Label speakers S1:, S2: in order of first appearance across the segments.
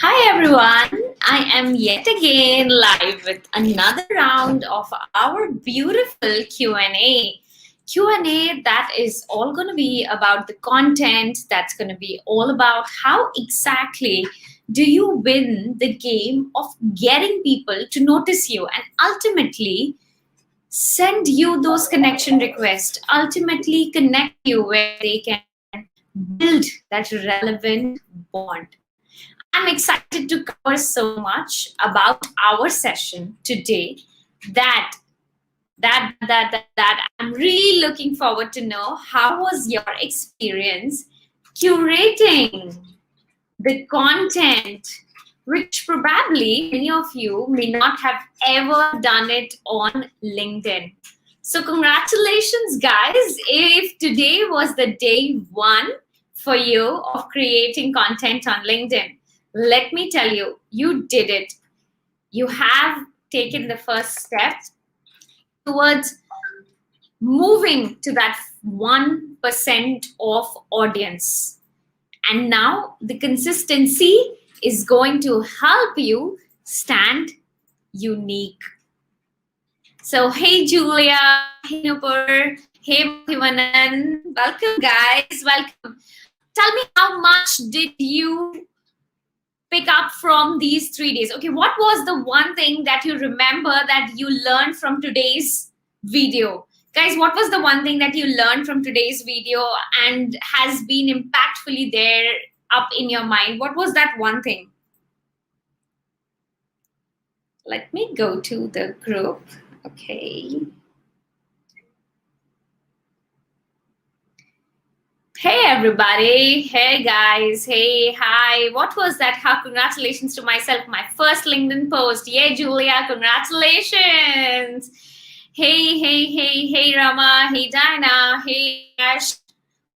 S1: Hi everyone, I am yet again live with another round of our beautiful Q&A. Q&A that is all going to be about the content, that's going to be all about how exactly do you win the game of getting people to notice you and ultimately send you those connection requests, ultimately connect you where they can build that relevant bond. I'm excited to cover so much about our session today that I'm really looking forward to know how was your experience curating the content, which probably many of you may not have ever done it on LinkedIn. So congratulations, guys. If today was the day one for you of creating content on LinkedIn, let me tell you, you did it. You have taken the first step towards moving to that 1% of audience. And now the consistency is going to help you stand unique. So, hey Julia, hey Nupur, hey Bhivanan, welcome guys, welcome. Tell me, how much did you pick up from these 3 days? Okay, what was the one thing that you remember that you learned from today's video? Guys, what was the one thing that you learned from today's video and has been impactfully there up in your mind? What was that one thing? Let me go to the group. Okay. Hey everybody, hey guys, hey, hi. What was that? How congratulations to myself, my first LinkedIn post. Yay, Julia, congratulations. Hey Rama, hey Dinah, hey Ash.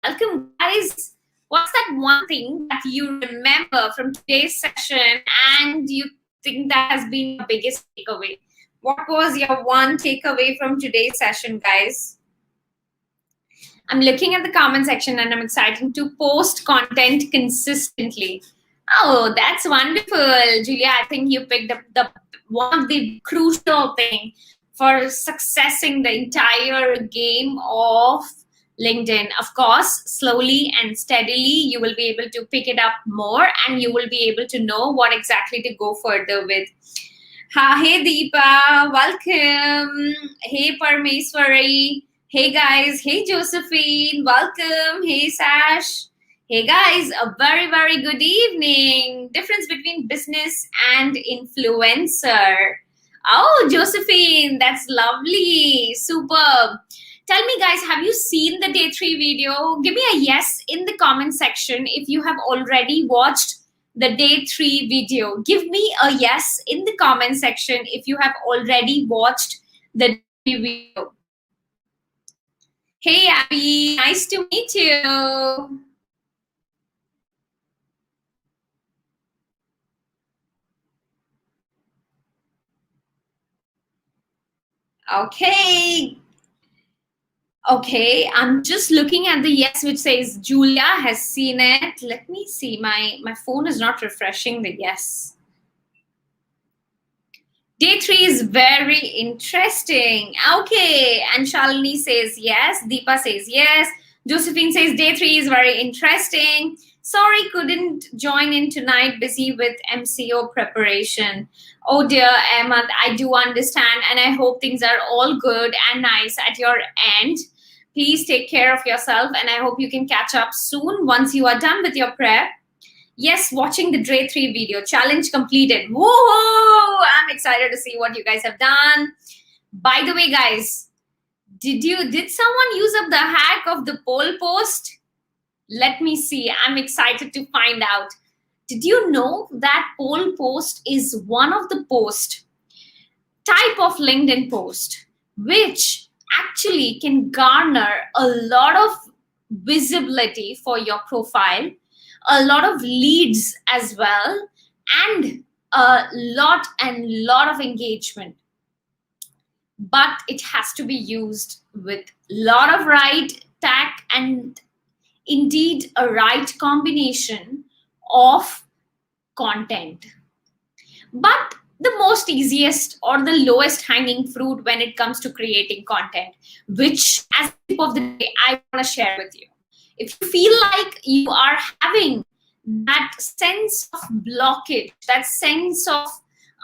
S1: Welcome guys. What's that one thing that you remember from today's session and you think that has been your biggest takeaway? What was your one takeaway from today's session, guys? I'm looking at the comment section and I'm excited to post content consistently. Oh, that's wonderful, Julia. I think you picked up the one of the crucial thing for successing the entire game of LinkedIn. Of course, slowly and steadily, you will be able to pick it up more and you will be able to know what exactly to go further with. Hey Deepa, welcome. Hey Parmeswari. Hey guys, hey Josephine, welcome. Hey Sash. Hey guys, a very, very good evening. Difference between business and influencer. Oh, Josephine, that's lovely. Superb. Tell me, guys, have you seen the day 3 video? Give me a yes in the comment section if you have already watched the day 3 video. Give me a yes in the comment section if you have already watched the video. Hey Abby, nice to meet you. Okay, I'm just looking at the yes which says Julia has seen it. Let me see, my phone is not refreshing the yes. Day 3 is very interesting. Okay, and Shalini says yes. Deepa says yes. Josephine says day 3 is very interesting. Sorry, couldn't join in tonight. Busy with MCO preparation. Oh dear, Ahmad, I do understand, and I hope things are all good and nice at your end. Please take care of yourself, and I hope you can catch up soon once you are done with your prep. Yes, watching the Day 3 video. Challenge completed. Woohoo! I'm excited to see what you guys have done. By the way, guys, did someone use up the hack of the poll post? Let me see. I'm excited to find out. Did you know that poll post is one of the post type of LinkedIn post which actually can garner a lot of visibility for your profile, a lot of leads as well, and a lot of engagement. But it has to be used with a lot of right tack and indeed a right combination of content. But the most easiest or the lowest hanging fruit when it comes to creating content, which as a tip of the day, I want to share with you. If you feel like you are having that sense of blockage, that sense of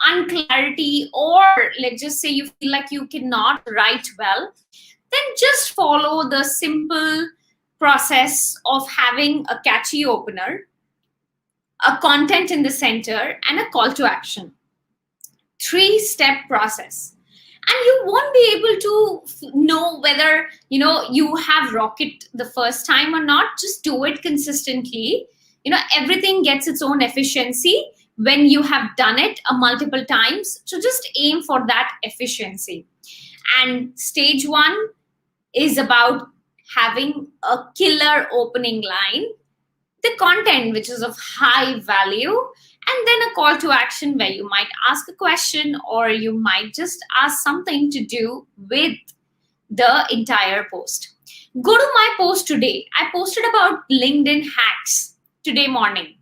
S1: unclarity, or let's just say you feel like you cannot write well, then just follow the simple process of having a catchy opener, a content in the center, and a call to action. 3-step process. And you won't be able to know whether you have rocket the first time or not. Just do it consistently. Everything gets its own efficiency when you have done it a multiple times. So just aim for that efficiency. And stage 1 is about having a killer opening line, the content which is of high value, and then a call to action where you might ask a question or you might just ask something to do with the entire post. Go to my post today. I posted about LinkedIn hacks today morning.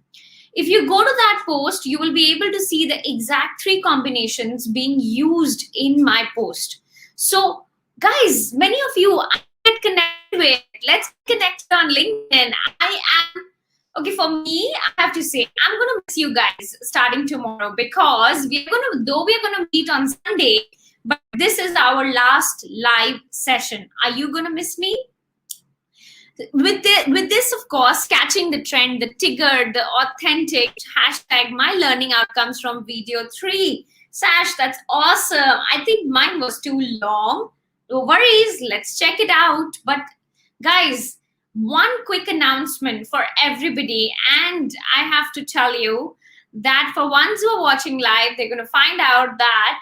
S1: If you go to that post, you will be able to see the exact 3 combinations being used in my post. So guys, many of you I get connected with. Let's connect on LinkedIn. Okay, for me, I have to say, I'm going to miss you guys starting tomorrow, because we're going to meet on Sunday, but this is our last live session. Are you going to miss me? With this, of course, catching the trend, the trigger, the authentic hashtag, my learning outcomes from video 3. Sash, that's awesome. I think mine was too long. No worries. Let's check it out. But guys, one quick announcement for everybody, and I have to tell you that for ones who are watching live, they're going to find out that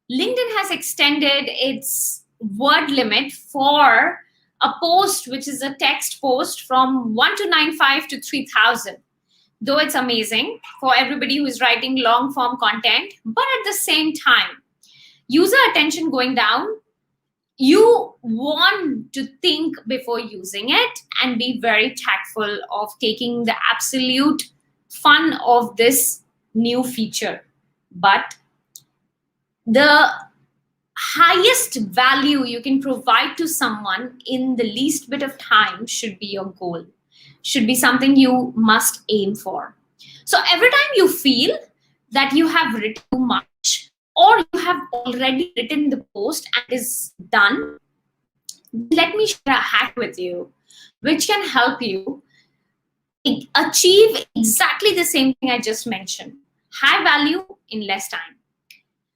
S1: LinkedIn has extended its word limit for a post, which is a text post, from 1295 to 3000. Though it's amazing for everybody who is writing long form content, but at the same time, user attention going down, you want to think before using it and be very tactful of taking the absolute fun of this new feature. But the highest value you can provide to someone in the least bit of time should be your goal, should be something you must aim for. So every time you feel that you have written too much, or you have already written the post and is done, let me share a hack with you, which can help you achieve exactly the same thing I just mentioned. High value in less time.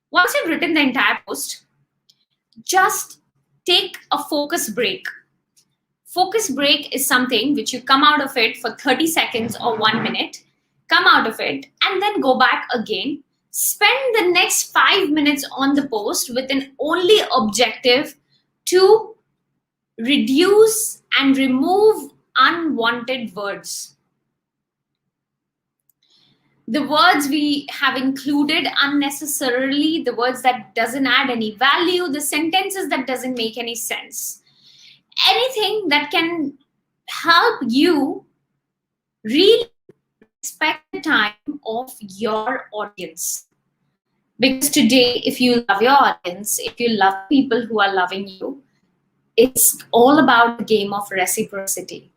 S1: Once you've written the entire post, just take a focus break. Focus break is something which you come out of it for 30 seconds or 1 minute, come out of it, and then go back again. Spend the next 5 minutes on the post with an only objective to reduce and remove unwanted words. The words we have included unnecessarily, the words that doesn't add any value, the sentences that doesn't make any sense. Anything that can help you really respect the time of your audience. Because today, if you love your audience, if you love people who are loving you, it's all about the game of reciprocity.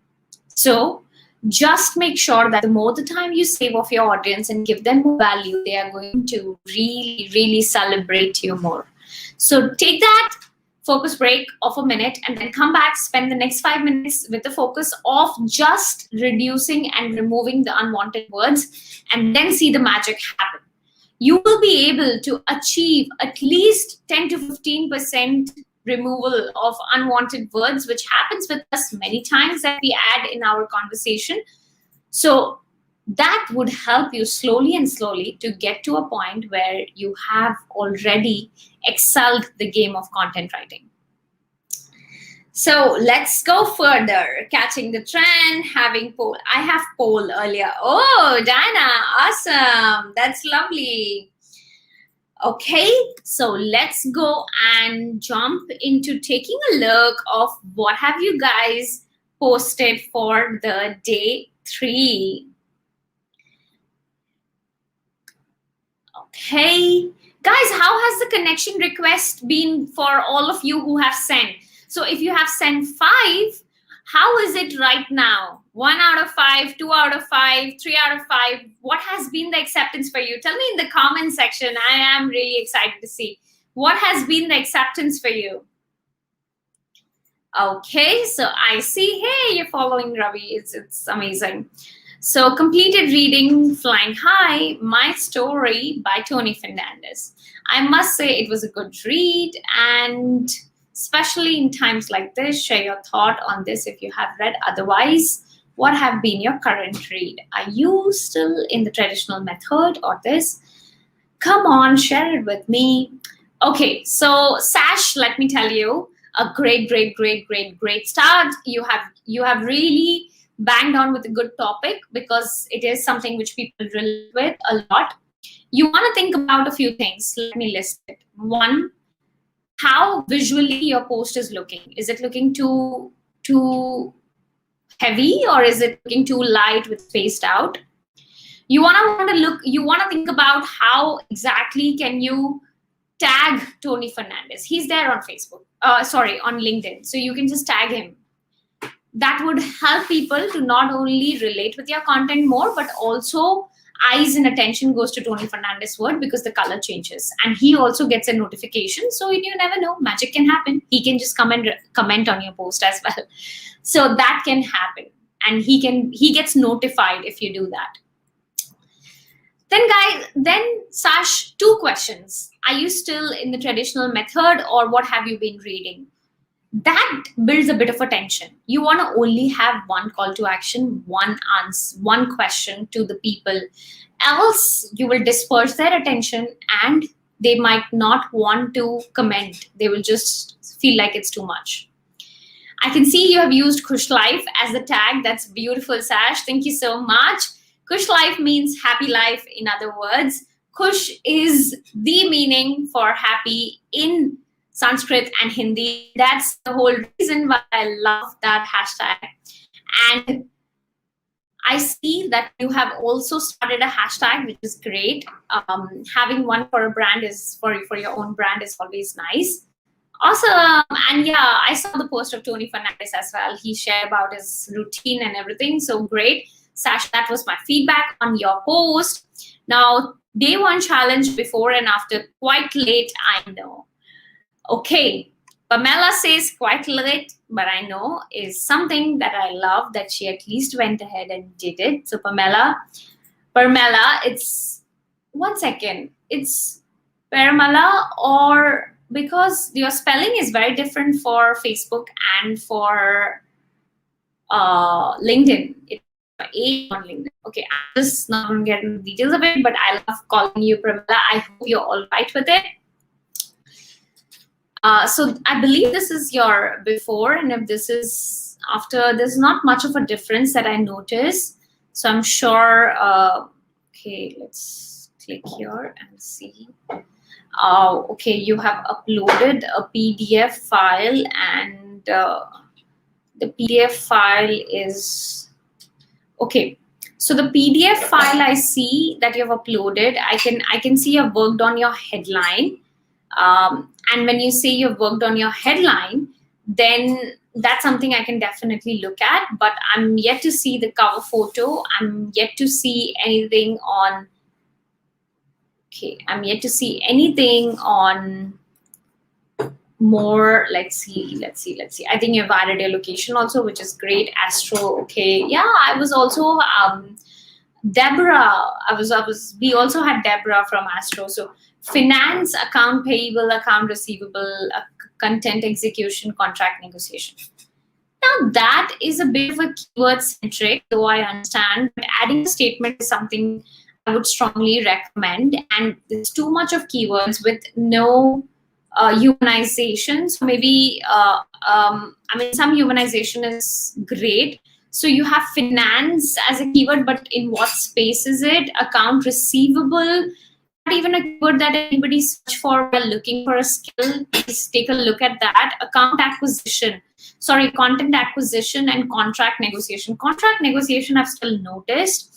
S1: So just make sure that the more the time you save off your audience and give them more value, they are going to really, really celebrate you more. So take that focus break of a minute and then come back, spend the next 5 minutes with the focus of just reducing and removing the unwanted words, and then see the magic happen. You will be able to achieve at least 10 to 15% removal of unwanted words, which happens with us many times that we add in our conversation. So that would help you slowly and slowly to get to a point where you have already excelled the game of content writing. So let's go further. Catching the trend, having poll. I have poll earlier. Oh, Diana, awesome. That's lovely. Okay, so let's go and jump into taking a look of what have you guys posted for the day 3. Hey, guys, how has the connection request been for all of you who have sent? So if you have sent 5, how is it right now? 1 out of 5, 2 out of 5, 3 out of 5. What has been the acceptance for you? Tell me in the comment section. I am really excited to see. What has been the acceptance for you? Okay, so I see, hey, you're following Ravi. It's amazing. So, completed reading Flying High, My Story by Tony Fernandez. I must say it was a good read, and especially in times like this, share your thought on this if you have read. Otherwise, what have been your current read? Are you still in the traditional method or this? Come on, share it with me. Okay, so Sash, let me tell you, a great start. You have really banged on with a good topic because it is something which people relate with a lot. You want to think about a few things. Let me list it. One, how visually your post is looking. Is it looking too heavy, or is it looking too light with spaced out? You want to think about how exactly can you tag Tony Fernandez. He's there on Facebook. On LinkedIn. So you can just tag him. That would help people to not only relate with your content more, but also eyes and attention goes to Tony Fernandez's word because the color changes. And he also gets a notification. So you never know, magic can happen. He can just come and comment on your post as well. So that can happen. And he gets notified if you do that. Then Sash, 2 questions. Are you still in the traditional method, or what have you been reading? That builds a bit of a tension. You want to only have one call to action, one answer, one question to the people. Else you will disperse their attention and they might not want to comment. They will just feel like it's too much. I can see you have used Kush Life as the tag. That's beautiful, Sash. Thank you so much. Kush life means happy life, in other words. Kush is the meaning for happy in Sanskrit and Hindi. That's the whole reason why I love that hashtag. And I see that you have also started a hashtag, which is great. Having one for a brand is for your own brand is always nice. Awesome. And yeah, I saw the post of Tony Fernandez as well. He shared about his routine and everything. So great. Sash, that was my feedback on your post. Now, day 1 challenge before and after, quite late, I know. Okay, Pamela says quite late, but I know is something that I love that she at least went ahead and did it. So Pamela, it's 1 second. It's Paramala, or because your spelling is very different for Facebook and for LinkedIn. It's A on LinkedIn. Okay, I'm just not going to get into the details of it, but I love calling you Pramila. I hope you're all right with it. So I believe this is your before, and if this is after, there's not much of a difference that I notice. So I'm sure, okay, let's click here and see. Okay, you have uploaded a PDF file, and the PDF file is okay. So the PDF file I see that you have uploaded, I can see you've worked on your headline. And when you say you've worked on your headline, then that's something I can definitely look at. But I'm yet to see the cover photo. I'm yet to see anything on. Okay, I'm yet to see anything on more. Let's see. I think you've added your location also, which is great. Astro. Okay, yeah. I was also Deborah. We also had Deborah from Astro. So finance, account payable, account receivable, content execution, contract negotiation. Now that is a bit of a keyword centric, though I understand, but adding a statement is something I would strongly recommend. And there's too much of keywords with no humanization. So maybe, some humanization is great. So you have finance as a keyword, but in what space is it? Account receivable, not even a keyword that anybody search for while looking for a skill. Please take a look at that. Account acquisition. content acquisition and contract negotiation. Contract negotiation I've still noticed.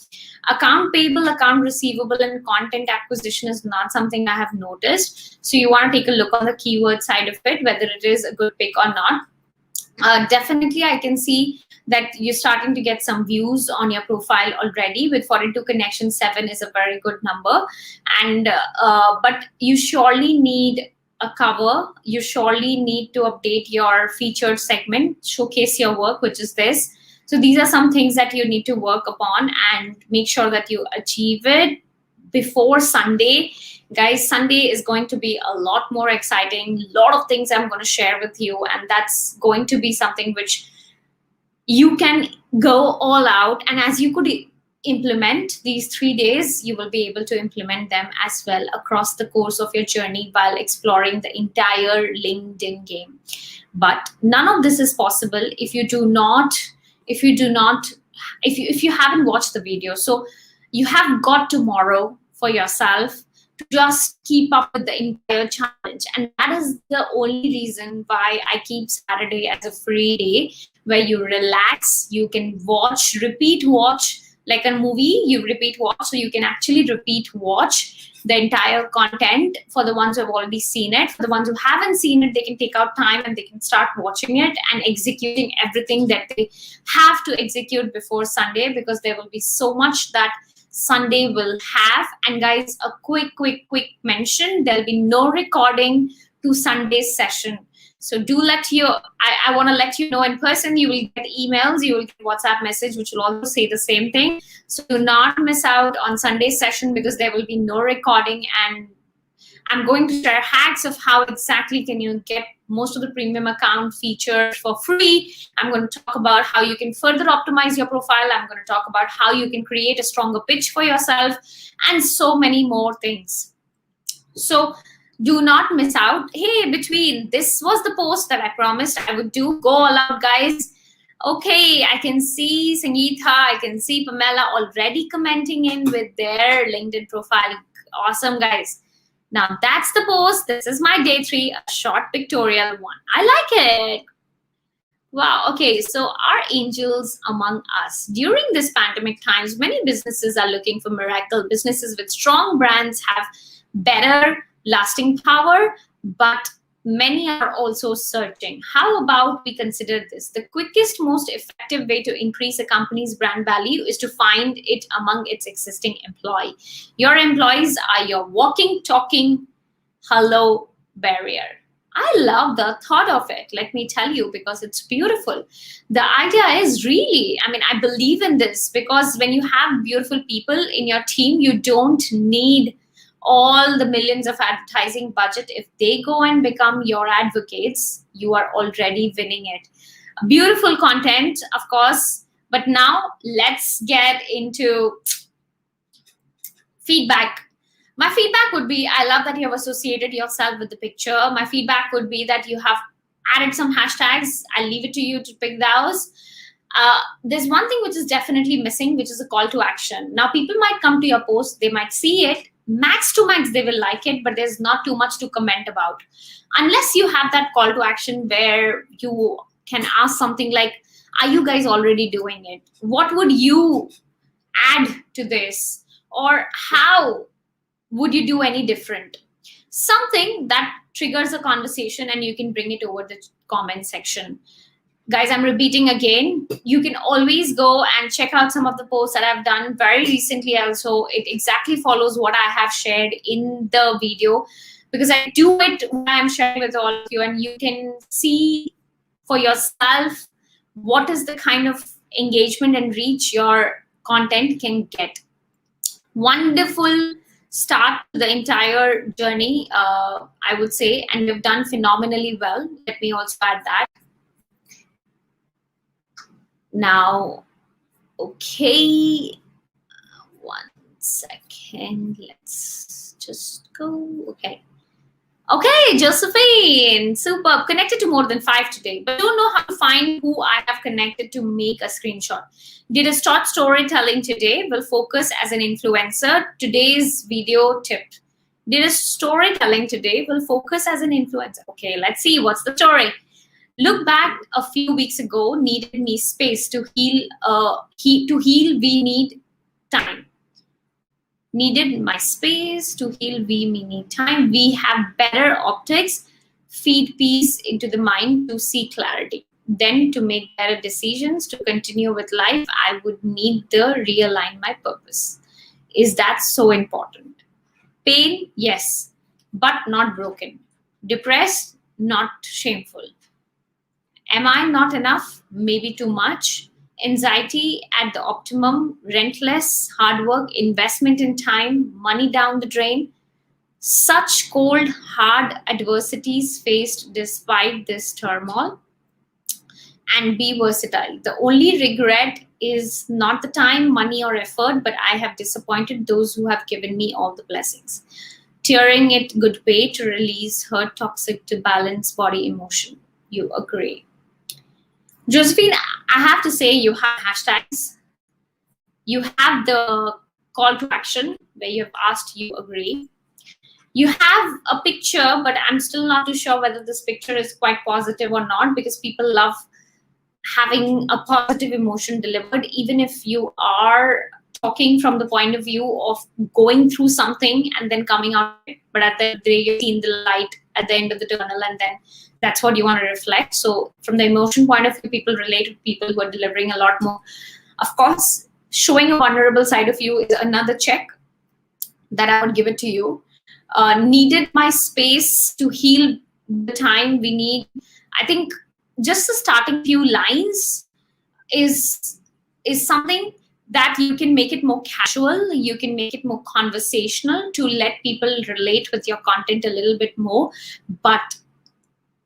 S1: Account payable, account receivable, and content acquisition is not something I have noticed. So you want to take a look on the keyword side of it, whether it is a good pick or not. Definitely, I can see that you're starting to get some views on your profile already. With 42 connections, 7 is a very good number. And but you surely need a cover. You surely need to update your featured segment, showcase your work, which is this. So these are some things that you need to work upon and make sure that you achieve it before Sunday. Guys, Sunday is going to be a lot more exciting. A lot of things I'm going to share with you, and that's going to be something which you can go all out. And as you could implement these 3 days, you will be able to implement them as well across the course of your journey while exploring the entire LinkedIn game. But none of this is possible if you haven't watched the video. So you have got tomorrow for yourself to just keep up with the entire challenge. And that is the only reason why I keep Saturday as a free day where you relax, you can repeat watch, like a movie, you repeat watch. So you can actually repeat watch the entire content for the ones who have already seen it. For the ones who haven't seen it, they can take out time and they can start watching it and executing everything that they have to execute before Sunday, because there will be so much that Sunday will have. And guys, a quick mention, there'll be no recording to Sunday's session. So I want to let you know in person. You will get emails, you will get WhatsApp message, which will also say the same thing. So do not miss out on Sunday's session, because there will be no recording. And I'm going to share hacks of how exactly can you get most of the premium account features for free. I'm going to talk about how you can further optimize your profile. I'm going to talk about how you can create a stronger pitch for yourself, and so many more things. So do not miss out. Hey, this was the post that I promised I would do. Go all out, guys. Okay, I can see Sangeetha, I can see Pamela already commenting in with their LinkedIn profile. Awesome, guys. Now that's the post. This is my day 3, a short pictorial one. I like it. Wow. Okay, so our angels among us. During this pandemic times, many businesses are looking for miracle. Businesses with strong brands have better lasting power, but many are also searching. How about we consider this? The quickest, most effective way to increase a company's brand value is to find it among its existing employee. Your employees are your walking, talking hello barrier. I love the thought of it, let me tell you, because it's beautiful. The idea is really, I believe in this, because when you have beautiful people in your team, you don't need all the millions of advertising budget. If they go and become your advocates, you are already winning it. Beautiful content, of course. But now let's get into feedback. My feedback would be, I love that you have associated yourself with the picture. My feedback would be that you have added some hashtags. I'll leave it to you to pick those. There's one thing which is definitely missing, which is a call to action. Now, people might come to your post, they might see it, max to max they will like it, but there's not too much to comment about. Unless you have that call to action where you can ask something like, are you guys already doing it? What would you add to this? Or how would you do any different? Something that triggers a conversation and you can bring it over the comment section. Guys, I'm repeating again, you can always go and check out some of the posts that I've done very recently also. It exactly follows what I have shared in the video, because I do it when I'm sharing with all of you, and you can see for yourself what is the kind of engagement and reach your content can get. Wonderful start to the entire journey, I would say, and you've done phenomenally well. Let me also add that. Now, okay, 1 second, let's just go. Okay, Josephine, superb. Connected to more than 5 today, but don't know how to find who I have connected to make a screenshot. Did a short storytelling today, will focus as an influencer. Today's video tip. Did a storytelling today, will focus as an influencer. Okay, let's see, what's the story? Look back a few weeks ago, needed me space to heal. To heal, we need time. Needed my space to heal. We need time. We have better optics. Feed peace into the mind to see clarity. Then to make better decisions to continue with life, I would need to realign my purpose. Is that so important? Pain, yes, but not broken. Depressed, not shameful. Am I not enough? Maybe too much. Anxiety at the optimum, rentless, hard work, investment in time, money down the drain. Such cold, hard adversities faced despite this turmoil. And be versatile. The only regret is not the time, money, or effort, but I have disappointed those who have given me all the blessings. Tearing it good way to release hurt, toxic to balance body emotion. You agree? Josephine, I have to say you have hashtags. You have the call to action where you have asked you agree. You have a picture, but I'm still not too sure whether this picture is quite positive or not, because people love having a positive emotion delivered, even if you are talking from the point of view of going through something and then coming out. But at the end of the day, you've seen the light at the end of the tunnel, and then that's what you want to reflect. So from the emotion point of view, people relate to people who are delivering a lot more. Of course, showing a vulnerable side of you is another check that I would give it to you. Needed my space to heal the time we need. I think just the starting few lines is something that you can make it more casual, you can make it more conversational to let people relate with your content a little bit more. But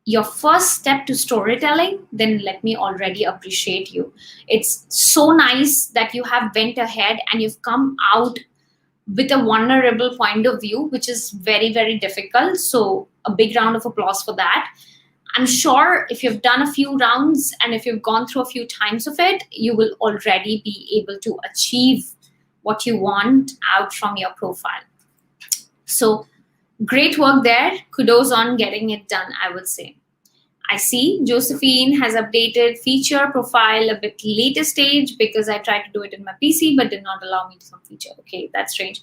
S1: your first step to storytelling, then let me already appreciate you. It's so nice that you have went ahead and you've come out with a vulnerable point of view, which is very, very difficult. So a big round of applause for that. I'm sure if you've done a few rounds and if you've gone through a few times of it, you will already be able to achieve what you want out from your profile. So great work there. Kudos on getting it done, I would say. I see Josephine has updated feature profile a bit later stage because I tried to do it in my PC but did not allow me to some feature. Okay, that's strange.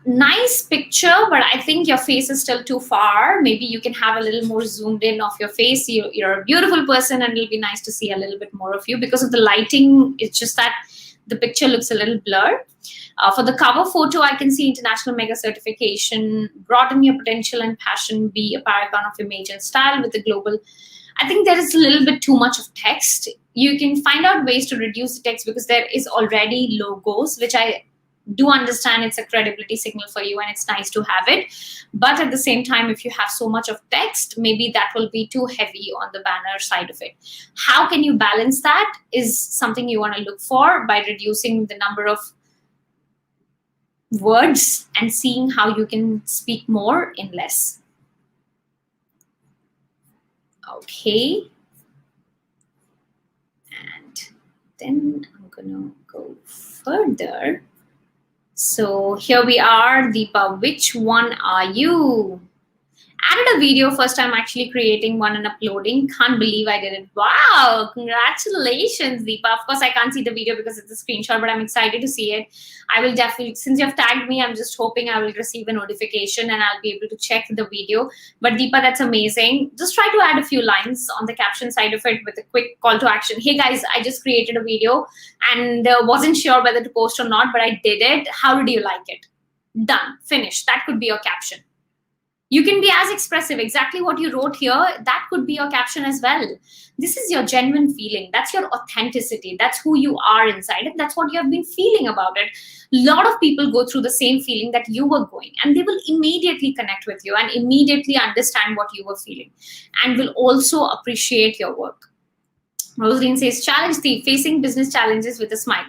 S1: Nice picture, but I think your face is still too far. Maybe you can have a little more zoomed in of your face. You're a beautiful person, and it'll be nice to see a little bit more of you. Because of the lighting, it's just that the picture looks a little blurred. For the cover photo, I can see international mega certification, broaden your potential and passion, be a paragon of image and style with the global. I think there is a little bit too much of text. You can find out ways to reduce the text because there is already logos, which I do understand it's a credibility signal for you and it's nice to have it. But at the same time, if you have so much of text, maybe that will be too heavy on the banner side of it. How can you balance that is something you want to look for by reducing the number of words and seeing how you can speak more in less. Okay. And then I'm gonna go further. So here we are, Deepa. Which one are you? Added a video, first time actually creating one and uploading. Can't believe I did it. Wow, congratulations, Deepa. Of course, I can't see the video because it's a screenshot, but I'm excited to see it. I will definitely, since you've tagged me, I'm just hoping I will receive a notification and I'll be able to check the video. But Deepa, that's amazing. Just try to add a few lines on the caption side of it with a quick call to action. Hey guys, I just created a video and wasn't sure whether to post or not, but I did it. How did you like it? Done, finished. That could be your caption. You can be as expressive. Exactly what you wrote here, that could be your caption as well. This is your genuine feeling. That's your authenticity. That's who you are inside, and that's what you have been feeling about it. A lot of people go through the same feeling that you were going, and they will immediately connect with you and immediately understand what you were feeling and will also appreciate your work. Rosaline says, challenge thief, facing business challenges with a smile.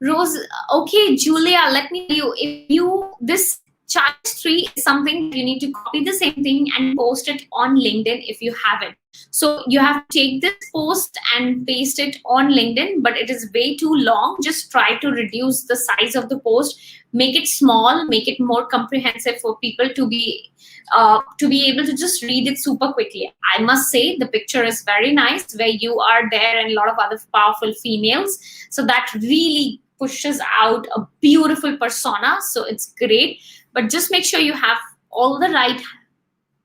S1: Rose, okay, Julia, let me tell you, if you, this Challenge 3 is something you need to copy the same thing and post it on LinkedIn if you have it. So you have to take this post and paste it on LinkedIn, but it is way too long. Just try to reduce the size of the post, make it small, make it more comprehensive for people to be able to just read it super quickly. I must say the picture is very nice where you are there and a lot of other powerful females. So that really pushes out a beautiful persona. So it's great, but just make sure you have all the right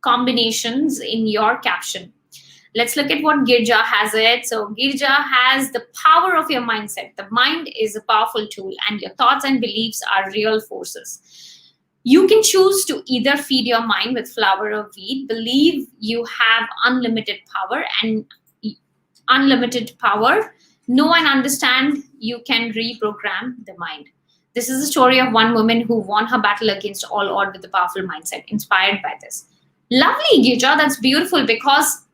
S1: combinations in your caption. Let's look at what Girja has it. So Girja has the power of your mindset. The mind is a powerful tool and your thoughts and beliefs are real forces. You can choose to either feed your mind with flour or wheat. Believe you have unlimited power know and understand you can reprogram the mind. This is the story of one woman who won her battle against all odds with a powerful mindset, inspired by this. Lovely, Girja. That's beautiful, because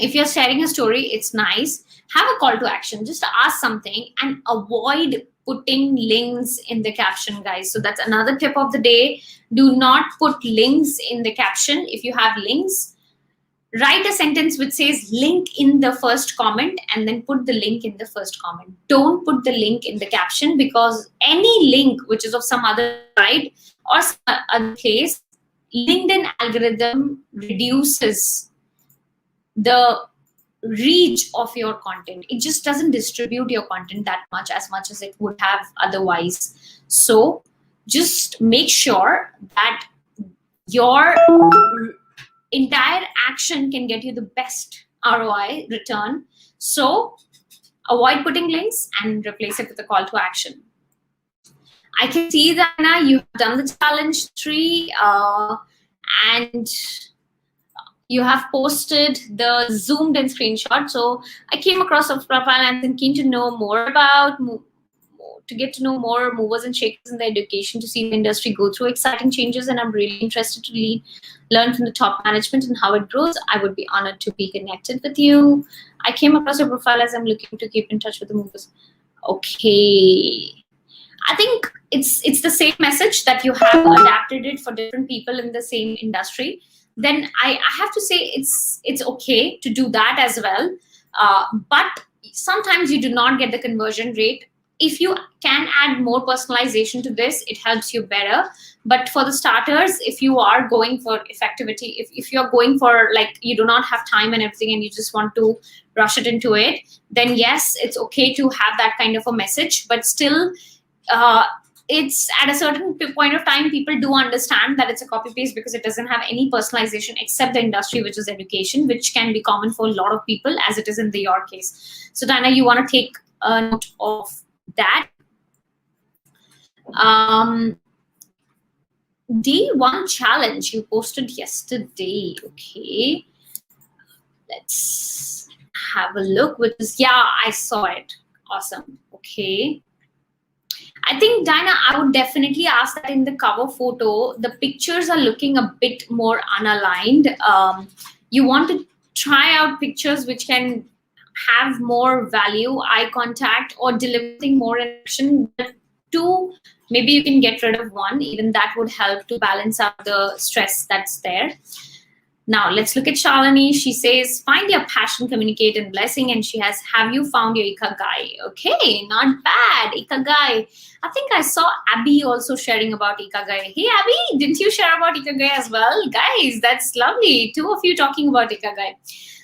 S1: if you're sharing a story, it's nice. Have a call to action. Just ask something and avoid putting links in the caption, guys. So that's another tip of the day. Do not put links in the caption. If you have links, write a sentence which says link in the first comment and then put the link in the first comment. Don't put the link in the caption, because any link which is of some other site or some other place, LinkedIn algorithm reduces the reach of your content. It just doesn't distribute your content that much as it would have otherwise. So just make sure that your entire action can get you the best ROI return. So avoid putting links and replace it with a call to action. I can see that now you have done the challenge 3 and you have posted the zoomed in screenshot. So I came across a profile and I'm keen to know more about, to get to know more movers and shakers in the education, to see the industry go through exciting changes. And I'm really interested to learn from the top management and how it grows. I would be honored to be connected with you. I came across your profile as I'm looking to keep in touch with the movers. Okay. I think it's the same message that you have adapted it for different people in the same industry. Then I have to say it's okay to do that as well. But sometimes you do not get the conversion rate. If you can add more personalization to this, it helps you better. But for the starters, if you are going for effectivity, if you're going for, like, you do not have time and everything and you just want to rush it into it, then yes, it's okay to have that kind of a message. But still, it's at a certain point of time, people do understand that it's a copy paste because it doesn't have any personalization except the industry, which is education, which can be common for a lot of people, as it is in your case. So Dana, you want to take a note of that. Day 1 challenge you posted yesterday. Okay, let's have a look. Which is, yeah, I saw it. Awesome. Okay. I think, Dinah, I would definitely ask that in the cover photo, the pictures are looking a bit more unaligned. You want to try out pictures which can have more value, eye contact, or delivering more action. But 2, maybe you can get rid of 1. Even that would help to balance out the stress that's there. Now, let's look at Shalini. She says, find your passion, communicate, and blessing. And she has, have you found your Ikagai? Okay, not bad. Ikagai. I think I saw Abby also sharing about Ikagai. Hey, Abby, didn't you share about Ikagai as well? Guys, that's lovely. 2 of you talking about Ikagai.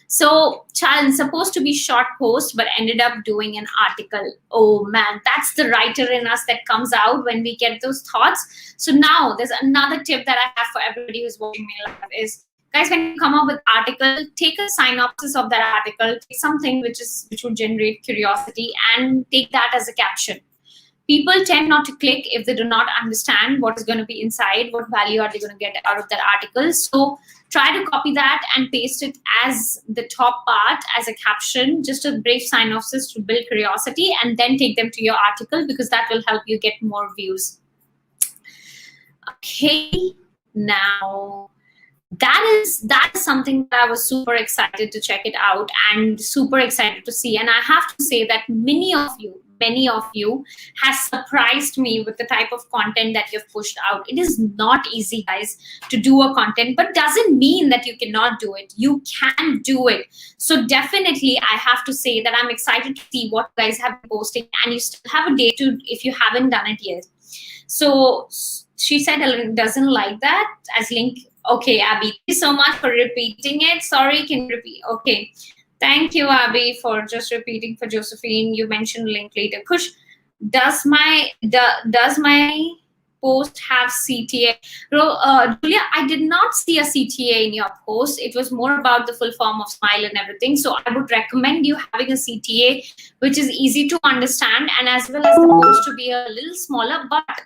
S1: So, challenge, supposed to be short post, but ended up doing an article. Oh, man, that's the writer in us that comes out when we get those thoughts. So now there's another tip that I have for everybody who's watching me live is, guys, when you come up with article, take a synopsis of that article, take something which would generate curiosity, and take that as a caption. People tend not to click if they do not understand what is going to be inside, what value are they going to get out of that article. So try to copy that and paste it as the top part as a caption, just a brief synopsis to build curiosity, and then take them to your article, because that will help you get more views. Okay, now that is something that I was super excited to check it out and super excited to see. And I have to say that many of you many of you has surprised me with the type of content that you've pushed out. It is not easy, guys, to do a content, but doesn't mean that you cannot do it. You can do it. So definitely, I have to say that I'm excited to see what you guys have been posting, and you still have a day to, if you haven't done it yet. So she said Ellen doesn't like that as link. Okay, Abby, thank you so much for repeating it. Sorry, can you repeat? Okay. Thank you, Abby, for just repeating for Josephine. You mentioned link later. Kush, does my post have CTA? Julia, I did not see a CTA in your post. It was more about the full form of smile and everything. So I would recommend you having a CTA, which is easy to understand, and as well as the post to be a little smaller. But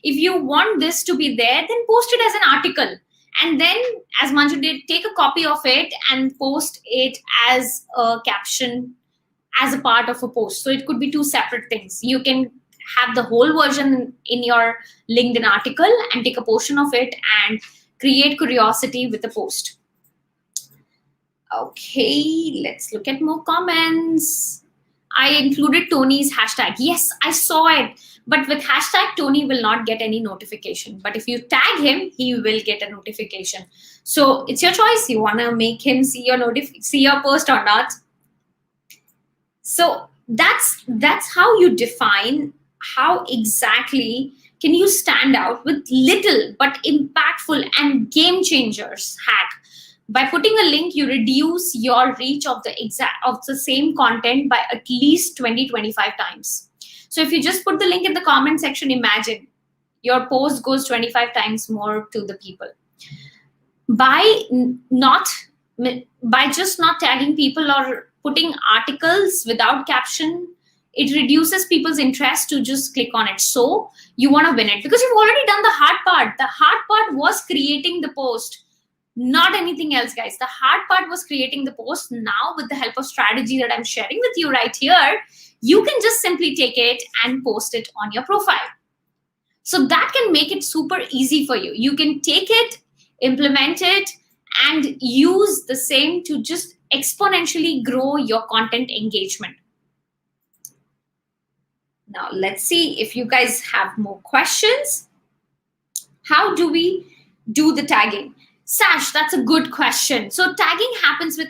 S1: if you want this to be there, then post it as an article. And then, as Manju did, take a copy of it and post it as a caption as a part of a post. So it could be two separate things. You can have the whole version in your LinkedIn article and take a portion of it and create curiosity with the post. Okay, let's look at more comments. I included Tony's hashtag. Yes, I saw it. But with hashtag, Tony will not get any notification. But if you tag him, he will get a notification. So it's your choice. You want to make him see your post or not. So that's how you define how exactly can you stand out with little but impactful and game changers hack. By putting a link, you reduce your reach of the same content by at least 20-25 times. So if you just put the link in the comment section, imagine your post goes 25 times more to the people. By just not tagging people or putting articles without caption, it reduces people's interest to just click on it. So you want to win it because you've already done the hard part. The hard part was creating the post. Not anything else, guys. The hard part was creating the post. Now, with the help of strategy that I'm sharing with you right here, you can just simply take it and post it on your profile. So that can make it super easy for you. You can take it, implement it, and use the same to just exponentially grow your content engagement. Now, let's see if you guys have more questions. How do we do the tagging? Sash, that's a good question. So tagging happens with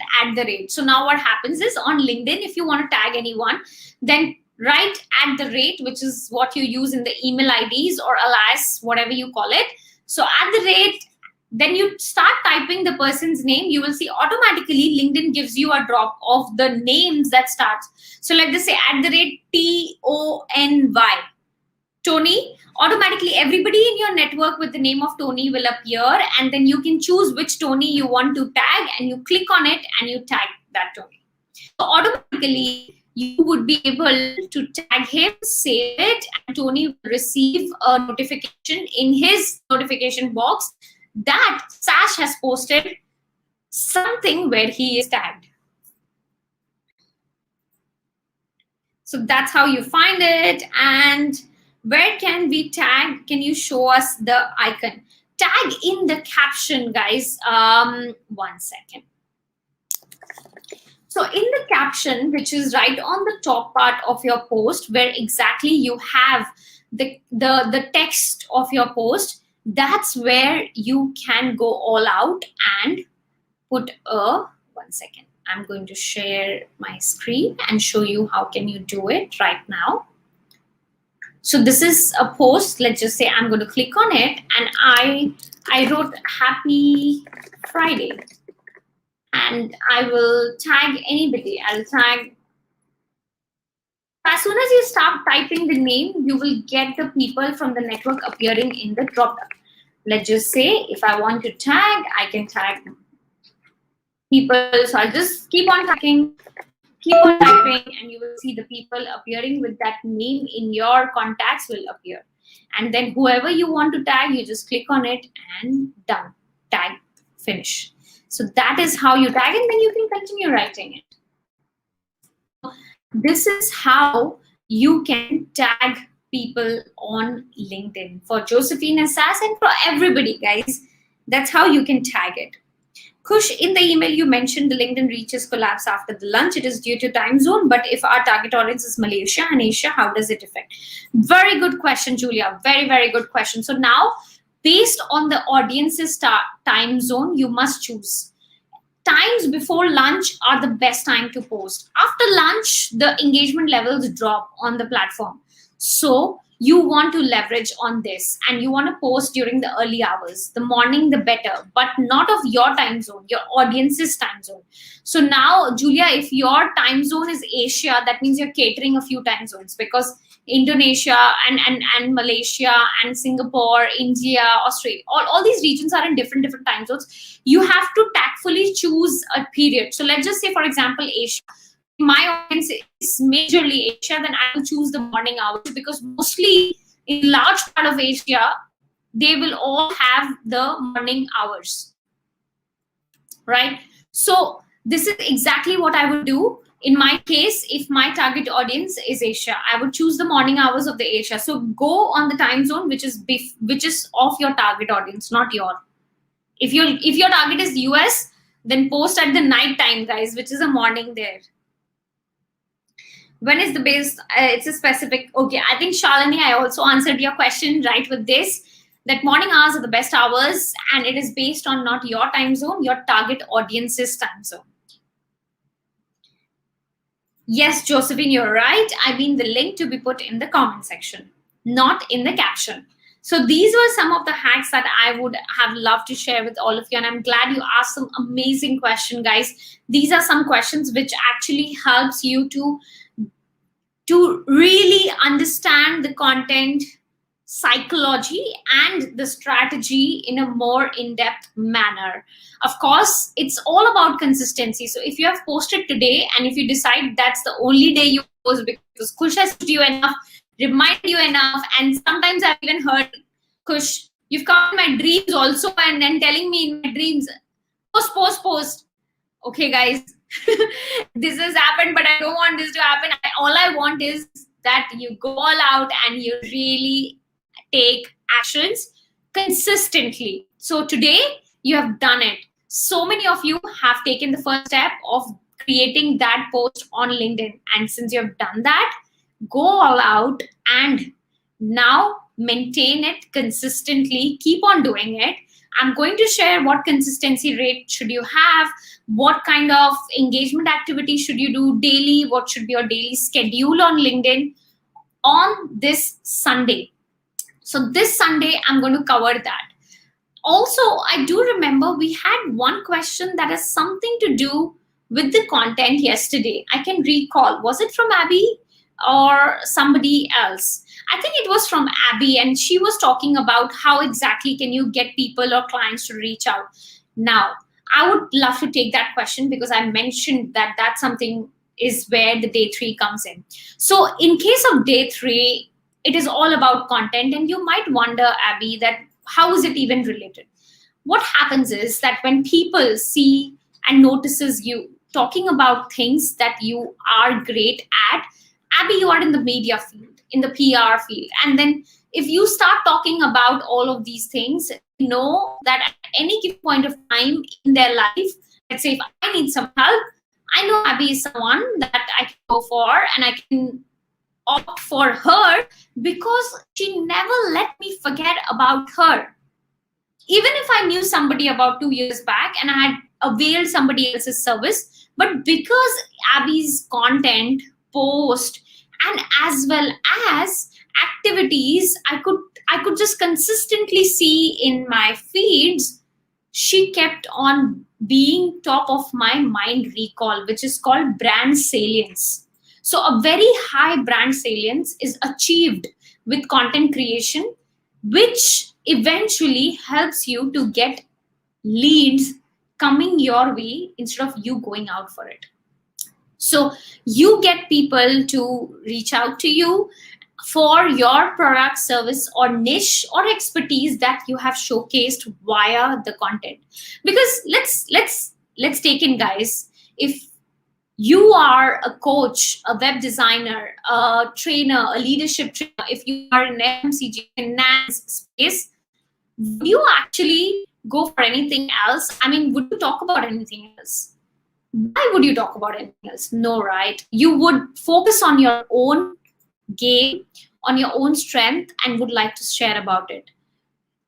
S1: @. So now what happens is on LinkedIn, if you want to tag anyone, then write @, which is what you use in the email IDs or alias, whatever you call it. So @, then you start typing the person's name. You will see automatically LinkedIn gives you a drop of the names that starts. So let us say @TONY. Tony, automatically everybody in your network with the name of Tony will appear, and then you can choose which Tony you want to tag, and you click on it and you tag that Tony. So automatically you would be able to tag him, save it, and Tony will receive a notification in his notification box that Sash has posted something where he is tagged. So that's how you find it. And where can we tag? Can you show us the icon? Tag in the caption, guys. 1 second. So in the caption, which is right on the top part of your post, where exactly you have the text of your post, that's where you can go all out and put a 1 second. I'm going to share my screen and show you how can you do it right now. So this is a post. Let's just say I'm going to click on it, and I wrote Happy Friday, and I will tag anybody. I'll tag. As soon as you start typing the name, you will get the people from the network appearing in the dropdown. Let's just say if I want to tag, I can tag people. So I'll just keep on tagging. Keep on typing, and you will see the people appearing with that name in your contacts will appear. And then whoever you want to tag, you just click on it and done. Tag, finish. So that is how you tag, and then you can continue writing it. This is how you can tag people on LinkedIn for Josephine and Sass and for everybody, guys. That's how you can tag it. Kush, in the email you mentioned the LinkedIn reaches collapse after the lunch. It is due to time zone, but if our target audience is Malaysia and Asia, how does it affect? Very good question, Julia. Very, very good question. So now, based on the audience's time zone, you must choose. Times before lunch are the best time to post. After lunch, the engagement levels drop on the platform. So you want to leverage on this and you want to post during the early hours. The morning, the better, but not of your time zone, your audience's time zone. So now, Julia, if your time zone is Asia, that means you're catering a few time zones, because Indonesia and Malaysia and Singapore, India, Australia, all these regions are in different time zones. You have to tactfully choose a period. So let's just say, for example, Asia. My audience is majorly Asia, then I will choose the morning hours, because mostly in large part of Asia, they will all have the morning hours, right? So this is exactly what I would do. In my case, if my target audience is Asia, I would choose the morning hours of the Asia. So go on the time zone which is of your target audience, not your. If your target is US, then post at the night time, guys, which is a morning there. When is the base? It's a specific. Okay, I think Shalini, I also answered your question right with this. That morning hours are the best hours, and it is based on not your time zone, your target audience's time zone. Yes, Josephine, you're right. I mean the link to be put in the comment section, not in the caption. So these were some of the hacks that I would have loved to share with all of you. And I'm glad you asked some amazing questions, guys. These are some questions which actually helps you to really understand the content psychology and the strategy in a more in-depth manner. Of course, it's all about consistency. So if you have posted today and if you decide that's the only day you post because Kush has told you enough, reminded you enough, and sometimes I've even heard, Kush, you've come in my dreams also and then telling me in my dreams, post. Okay, guys, this has happened, but I don't want this to happen. All I want is that you go all out and you really take actions consistently. So today you have done it. So many of you have taken the first step of creating that post on LinkedIn. And since you have done that, go all out and now maintain it consistently. Keep on doing it. I'm going to share what consistency rate should you have, what kind of engagement activity should you do daily, what should be your daily schedule on LinkedIn on this Sunday. So this Sunday, I'm going to cover that. Also, I do remember we had one question that has something to do with the content yesterday. I can recall, was it from Abby or somebody else? I think it was from Abby, and she was talking about how exactly can you get people or clients to reach out. Now, I would love to take that question because I mentioned that that's something is where the day 3 comes in. So in case of day 3, it is all about content, and you might wonder, Abby, that how is it even related? What happens is that when people see and notices you talking about things that you are great at, Abby, you are in the media field, in the PR field. And then if you start talking about all of these things, you know that at any given point of time in their life, let's say if I need some help, I know Abby is someone that I can go for and I can opt for her because she never let me forget about her. Even if I knew somebody about 2 years back and I had availed somebody else's service, but because Abby's content, post, and as well as activities I could just consistently see in my feeds, she kept on being top of my mind recall, which is called brand salience. So a very high brand salience is achieved with content creation, which eventually helps you to get leads coming your way instead of you going out for it. So you get people to reach out to you for your product, service, or niche or expertise that you have showcased via the content. Because let's take in, guys, if you are a coach, a web designer, a trainer, a leadership trainer, if you are in FMCG finance space, would you actually go for anything else? I mean, would you talk about anything else? Why would you talk about anything else? No, right? You would focus on your own game, on your own strength, and would like to share about it.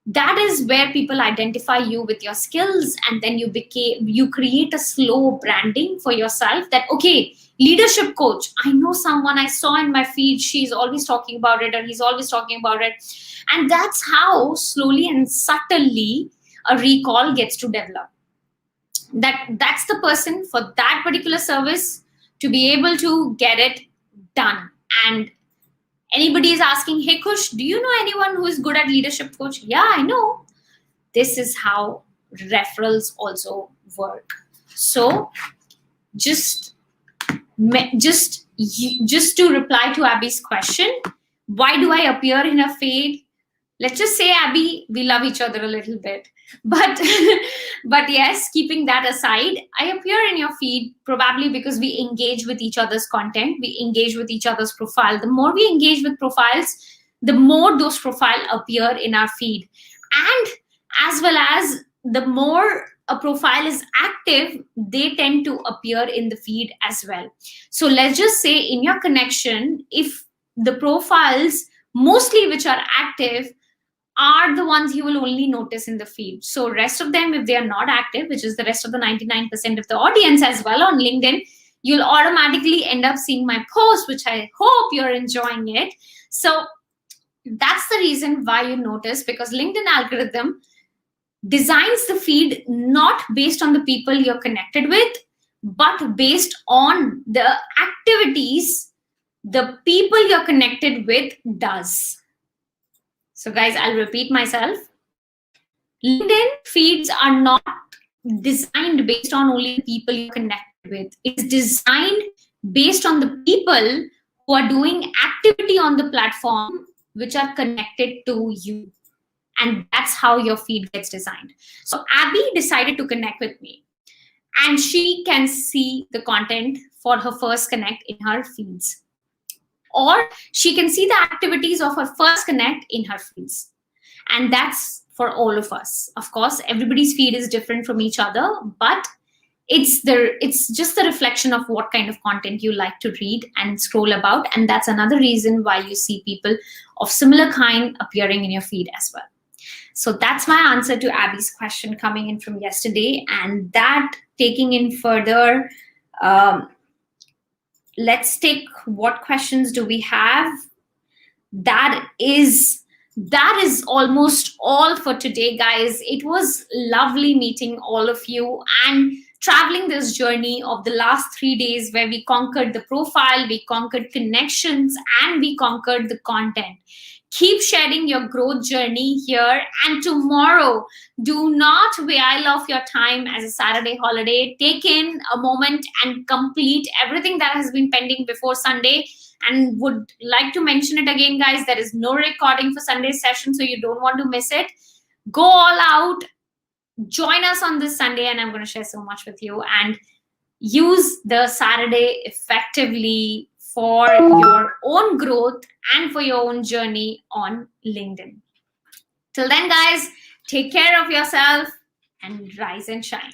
S1: That is where people identify you with your skills, and then you create a slow branding for yourself that, okay, leadership coach, I know someone, I saw in my feed, she's always talking about it, or he's always talking about it. And that's how slowly and subtly a recall gets to develop. That's the person for that particular service to be able to get it done. And anybody is asking, hey Kush, do you know anyone who is good at leadership coach? Yeah, I know. This is how referrals also work. So just to reply to Abby's question, why do I appear in a feed? Let's just say, Abby, we love each other a little bit. But but yes, keeping that aside, I appear in your feed probably because we engage with each other's content, we engage with each other's profile. The more we engage with profiles, the more those profiles appear in our feed. And as well as the more a profile is active, they tend to appear in the feed as well. So let's just say in your connection, if the profiles mostly which are active are the ones you will only notice in the feed. So rest of them, if they are not active, which is the rest of the 99% of the audience as well on LinkedIn, you'll automatically end up seeing my post, which I hope you're enjoying it. So that's the reason why you notice, because LinkedIn algorithm designs the feed not based on the people you're connected with, but based on the activities the people you're connected with does. So guys, I'll repeat myself. LinkedIn feeds are not designed based on only the people you're connected with. It's designed based on the people who are doing activity on the platform which are connected to you. And that's how your feed gets designed. So Abby decided to connect with me, and she can see the content for her first connect in her feeds. Or she can see the activities of her first connect in her feeds. And that's for all of us. Of course, everybody's feed is different from each other, but it's just the reflection of what kind of content you like to read and scroll about. And that's another reason why you see people of similar kind appearing in your feed as well. So that's my answer to Abby's question coming in from yesterday. And that taking in further, let's take, what questions do we have? That is almost all for today, guys. It was lovely meeting all of you and traveling this journey of the last 3 days, where we conquered the profile, we conquered connections, and we conquered the content. Keep sharing your growth journey here. And tomorrow, do not wail off your time as a Saturday holiday. Take in a moment and complete everything that has been pending before Sunday. And would like to mention it again, guys, there is no recording for Sunday's session, so you don't want to miss it. Go all out. Join us on this Sunday, and I'm going to share so much with you. And use the Saturday effectively for your own growth and for your own journey on LinkedIn. Till then, guys, take care of yourself and rise and shine.